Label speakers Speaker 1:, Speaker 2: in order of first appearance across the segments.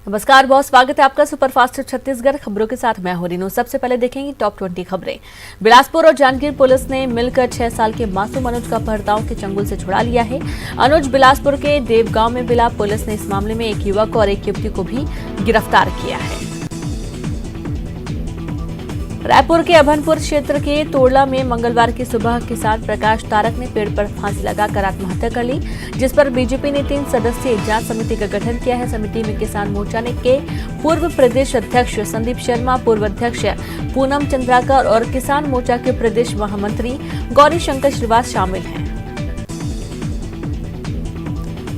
Speaker 1: नमस्कार बहुत स्वागत है आपका सुपरफास्ट छत्तीसगढ़ खबरों के साथ मैं हूं रीनू। सबसे पहले देखेंगे टॉप 20 खबरें। बिलासपुर और जांजगीर पुलिस ने मिलकर 6 साल के मासूम अनुज का अपहर्ताओं के चंगुल से छुड़ा लिया है। अनुज बिलासपुर के देवगांव में मिला। पुलिस ने इस मामले में एक युवक और एक युवती को भी गिरफ्तार किया है। रायपुर के अभनपुर क्षेत्र के तोड़ला में मंगलवार की सुबह किसान प्रकाश तारक ने पेड़ पर फांसी लगाकर आत्महत्या कर ली, जिस पर बीजेपी ने 3 सदस्यीय जांच समिति का गठन किया है। समिति में किसान मोर्चा के पूर्व प्रदेश अध्यक्ष संदीप शर्मा, पूर्व अध्यक्ष पूनम चंद्राकर और किसान मोर्चा के प्रदेश महामंत्री गौरी शंकर श्रीवास शामिल हैं।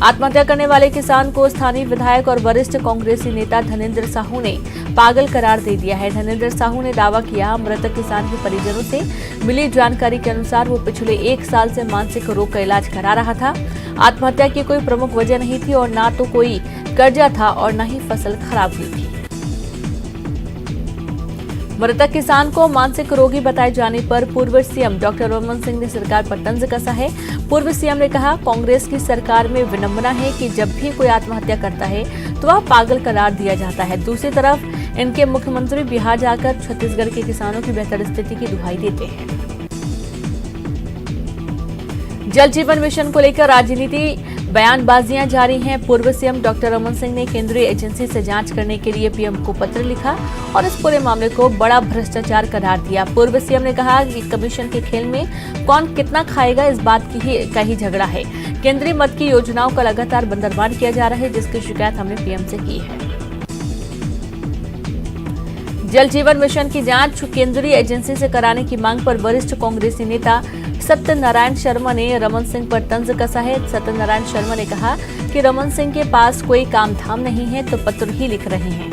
Speaker 1: आत्महत्या करने वाले किसान को स्थानीय विधायक और वरिष्ठ कांग्रेसी नेता धनेंद्र साहू ने पागल करार दे दिया है। धनेंद्र साहू ने दावा किया, मृतक किसान के परिजनों से मिली जानकारी के अनुसार वो पिछले 1 साल से मानसिक रोग का इलाज करा रहा था। आत्महत्या की कोई प्रमुख वजह नहीं थी और ना तो कोई कर्जा था और न ही फसल खराब हुई थी। मृतक किसान को मानसिक रोगी बताए जाने पर पूर्व सीएम डॉक्टर रमन सिंह ने सरकार पर तंज कसा है। पूर्व सीएम ने कहा, कांग्रेस की सरकार में विडंबना है कि जब भी कोई आत्महत्या करता है तो वह पागल करार दिया जाता है। दूसरी तरफ इनके मुख्यमंत्री बिहार जाकर छत्तीसगढ़ के किसानों की बेहतर स्थिति की दुहाई देते हैं। जल जीवन मिशन को लेकर राजनीति बयानबाजियां जारी हैं। पूर्व सीएम डॉक्टर रमन सिंह ने केंद्रीय एजेंसी से जांच करने के लिए पीएम को पत्र लिखा और इस पूरे मामले को बड़ा भ्रष्टाचार करार दिया। पूर्व सीएम ने कहा कि कमीशन के खेल में कौन कितना खाएगा इस बात का ही झगड़ा है। केंद्रीय मद की योजनाओं का लगातार बंदरबांट किया जा रहा है, जिसकी शिकायत हमने पीएम से की है। जल जीवन मिशन की जांच केंद्रीय एजेंसी से कराने की मांग पर वरिष्ठ कांग्रेसी नेता सत्यनारायण शर्मा ने रमन सिंह पर तंज कसा है। सत्यनारायण शर्मा ने कहा कि रमन सिंह के पास कोई काम धाम नहीं है तो पत्र ही लिख रहे हैं।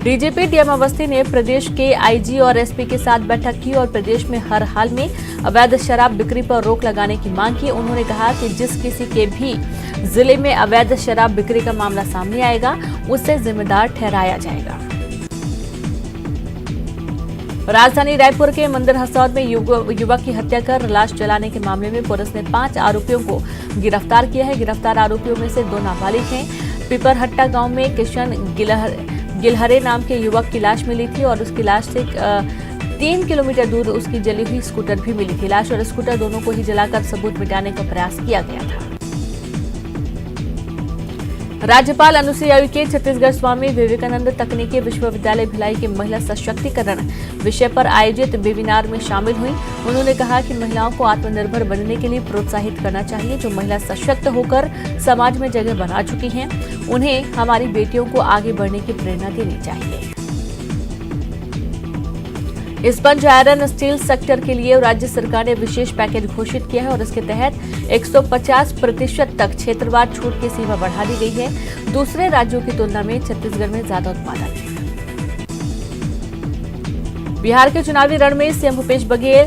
Speaker 1: डीजीपी डीएम अवस्थी ने प्रदेश के आईजी और एसपी के साथ बैठक की और प्रदेश में हर हाल में अवैध शराब बिक्री पर रोक लगाने की मांग की। उन्होंने कहा कि जिस किसी के भी जिले में अवैध शराब बिक्री का मामला सामने आएगा उसे जिम्मेदार ठहराया जाएगा। राजधानी रायपुर के मंदिर हसौद में युवक की हत्या कर लाश जलाने के मामले में पुलिस ने 5 आरोपियों को गिरफ्तार किया है। गिरफ्तार आरोपियों में से 2 नाबालिग हैं। पिपरहट्टा गांव में किशन गिलहरे नाम के युवक की लाश मिली थी और उसकी लाश से 3 किलोमीटर दूर उसकी जली हुई स्कूटर भी मिली थी। लाश और स्कूटर दोनों को ही जलाकर सबूत मिटाने का प्रयास किया गया था। राज्यपाल अनुसुईया उइके छत्तीसगढ़ स्वामी विवेकानंद तकनीकी विश्वविद्यालय भिलाई के महिला सशक्तिकरण विषय पर आयोजित वेबिनार में शामिल हुई। उन्होंने कहा कि महिलाओं को आत्मनिर्भर बनने के लिए प्रोत्साहित करना चाहिए। जो महिला सशक्त होकर समाज में जगह बना चुकी हैं, उन्हें हमारी बेटियों को आगे बढ़ने की प्रेरणा देनी चाहिए। स्पंज आयरन स्टील सेक्टर के लिए राज्य सरकार ने विशेष पैकेज घोषित किया है और इसके तहत 150% तक क्षेत्रवार छूट की सीमा बढ़ा दी गई है। दूसरे राज्यों की तुलना में छत्तीसगढ़ में ज्यादा उत्पादन है। बिहार के चुनावी रण में सीएम भूपेश बघेल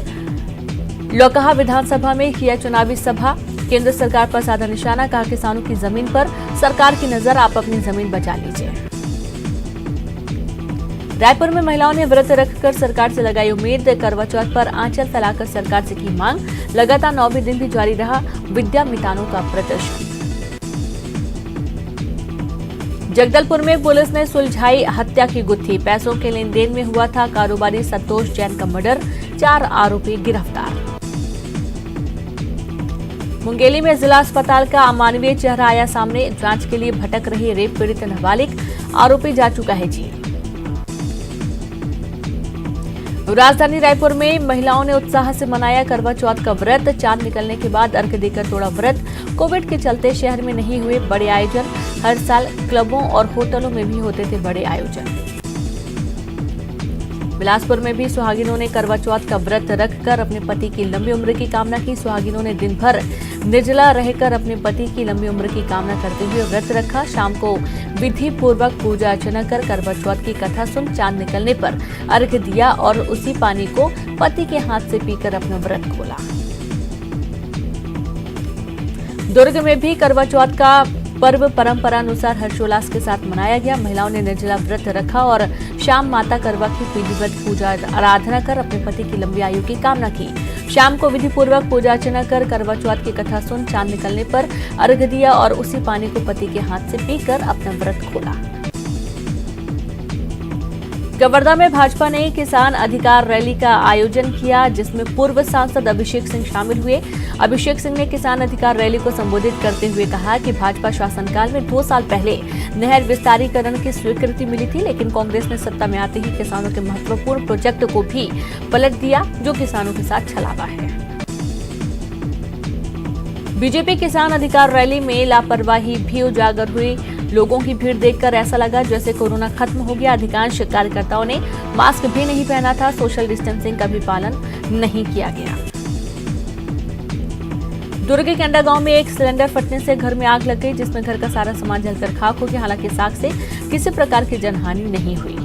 Speaker 1: लोकहा विधानसभा में किया चुनावी सभा। केंद्र सरकार पर साधा निशाना, कहा किसानों की जमीन पर सरकार की नजर, आप अपनी जमीन बचा लीजिए। रायपुर में महिलाओं ने व्रत रखकर सरकार से लगाई उम्मीद। करवा चौथ पर आंचल फैलाकर सरकार से की मांग। लगातार 9वें दिन भी जारी रहा विद्या मितानों का प्रदर्शन। जगदलपुर में पुलिस ने सुलझाई हत्या की गुत्थी। पैसों के लेन देन में हुआ था कारोबारी संतोष जैन का मर्डर। 4 आरोपी गिरफ्तार। मुंगेली में जिला अस्पताल का अमानवीय चेहरा आया सामने। जांच के लिए भटक रही रेप पीड़ित नाबालिग, आरोपी जा चुका है जेल। राजधानी रायपुर में महिलाओं ने उत्साह से मनाया करवा चौथ का व्रत। चांद निकलने के बाद अर्घ देकर तोड़ा व्रत। कोविड के चलते शहर में नहीं हुए बड़े आयोजन। हर साल क्लबों और होटलों में भी होते थे बड़े आयोजन। बिलासपुर में भी सुहागिनों ने करवा चौथ का व्रत रखकर अपने पति की लंबी उम्र की कामना की। सुहागिनों ने दिन भर निर्जला रहकर अपने पति की लंबी उम्र की कामना करते हुए व्रत रखा। शाम को विधि पूर्वक पूजा अर्चना कर करवा चौथ की कथा सुन चांद निकलने पर अर्घ दिया और उसी पानी को पति के हाथ से पीकर अपना व्रत खोला। दुर्ग में भी करवा चौथ का पर्व परंपरानुसार हर्षोल्लास के साथ मनाया गया। महिलाओं ने निर्जला व्रत रखा और शाम माता करवा की विधिवत पूजा आराधना कर अपने पति की लंबी आयु की कामना की। शाम को विधि पूर्वक पूजा अर्चना कर करवा चौथ की कथा सुन चांद निकलने पर अर्घ दिया और उसी पानी को पति के हाथ से पीकर अपना व्रत खोला। कवर्धा में भाजपा ने किसान अधिकार रैली का आयोजन किया, जिसमें पूर्व सांसद अभिषेक सिंह शामिल हुए। अभिषेक सिंह ने किसान अधिकार रैली को संबोधित करते हुए कहा कि भाजपा शासनकाल में 2 साल पहले नहर विस्तारीकरण की स्वीकृति मिली थी, लेकिन कांग्रेस ने सत्ता में आते ही किसानों के महत्वपूर्ण प्रोजेक्ट को भी पलट दिया, जो किसानों के साथ छलावा है। बीजेपी किसान अधिकार रैली में लापरवाही भी उजागर हुई। लोगों की भीड़ देखकर ऐसा लगा जैसे कोरोना खत्म हो गया। अधिकांश कार्यकर्ताओं ने मास्क भी नहीं पहना था। सोशल डिस्टेंसिंग का भी पालन नहीं किया गया। दुर्ग के कंडा गांव में एक सिलेंडर फटने से घर में आग लग गई, जिसमें घर का सारा सामान जलकर खाक हो गया। हालांकि इस आग से किसी प्रकार की जनहानि नहीं हुई।